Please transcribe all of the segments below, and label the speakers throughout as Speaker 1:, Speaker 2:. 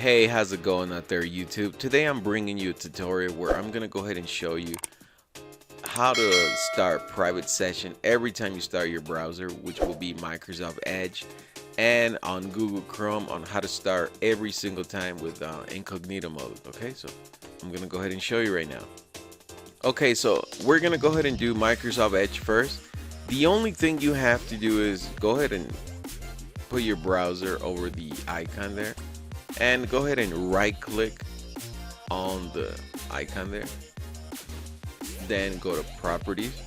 Speaker 1: Hey, how's it going out there, YouTube? Today I'm bringing you a tutorial where I'm gonna go ahead and show you how to start private session every time you start your browser, which will be Microsoft Edge, and on Google Chrome on how to start every single time with incognito mode. Okay, so I'm gonna go ahead and show you right now. Okay, so we're gonna go ahead and do Microsoft Edge first. The only thing you have to do is go ahead and put your browser over the icon there, and go ahead and right click on the icon there, then go to properties,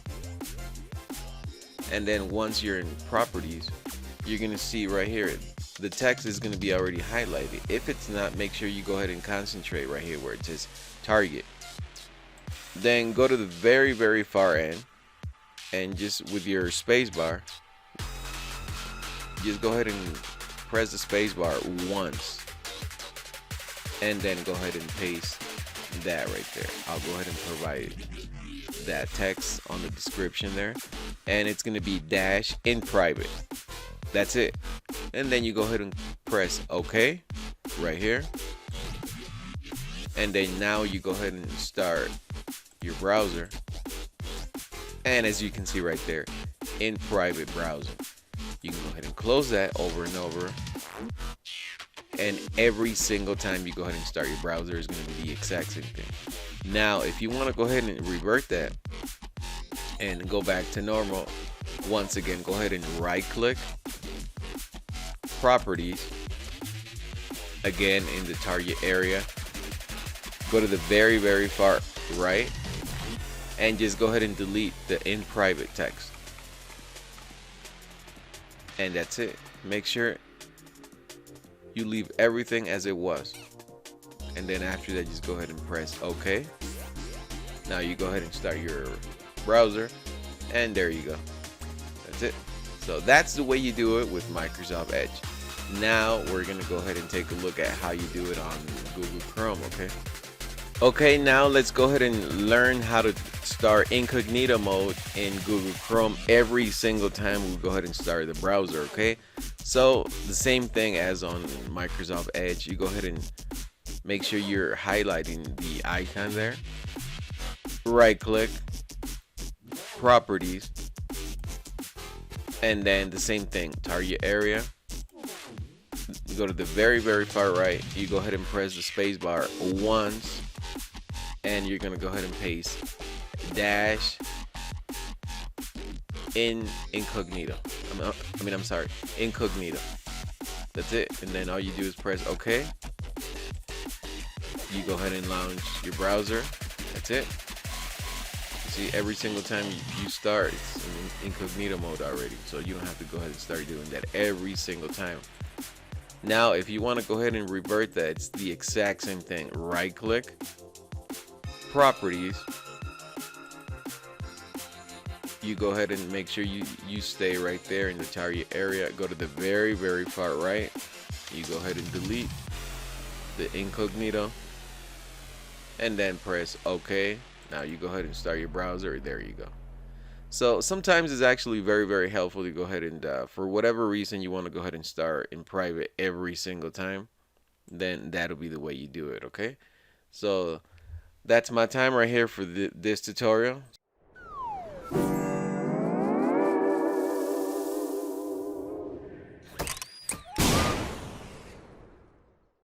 Speaker 1: and then once you're in properties, you're gonna see right here the text is gonna be already highlighted. If it's not, make sure you go ahead and concentrate right here where it says target, then go to the very far end, and just with your space bar, just go ahead and press the space bar once, and then go ahead and paste that right there. I'll go ahead and provide that text on the description there, and it's going to be -InPrivate. That's it. And then you go ahead and press OK right here, and then now you go ahead and start your browser, and as you can see right there, InPrivate browser. You can go ahead and close that over and over, and every single time you go ahead and start your browser is going to be the exact same thing. Now if you want to go ahead and revert that and go back to normal, once again go ahead and right click, properties, again in the target area, go to the very far right, and just go ahead and delete the InPrivate text, and that's it. Make sure you leave everything as it was, and then after that just go ahead and press OK. Now you go ahead and start your browser, and there you go. That's it. So that's the way you do it with Microsoft Edge. Now we're gonna go ahead and take a look at how you do it on Google Chrome. Okay, now let's go ahead and learn how to start incognito mode in Google Chrome every single time we go ahead and start the browser. Okay, so the same thing as on Microsoft Edge, you go ahead and make sure you're highlighting the icon there, right click, properties, and then the same thing, target area. You go to the very far right, you go ahead and press the space bar once, and you're gonna go ahead and paste -incognito. Incognito. That's it. And then all you do is press OK. You go ahead and launch your browser. That's it. See, every single time you start, it's in incognito mode already, so you don't have to go ahead and start doing that every single time. Now if you want to go ahead and revert that, it's the exact same thing. Right click, properties, you go ahead and make sure you stay right there in the target area, go to the very far right, you go ahead and delete the incognito, and then press OK. Now you go ahead and start your browser. There you go. So sometimes it's actually very helpful to go ahead and for whatever reason you want to go ahead and start in private every single time, then that'll be the way you do it. Okay, so that's my time right here for this tutorial.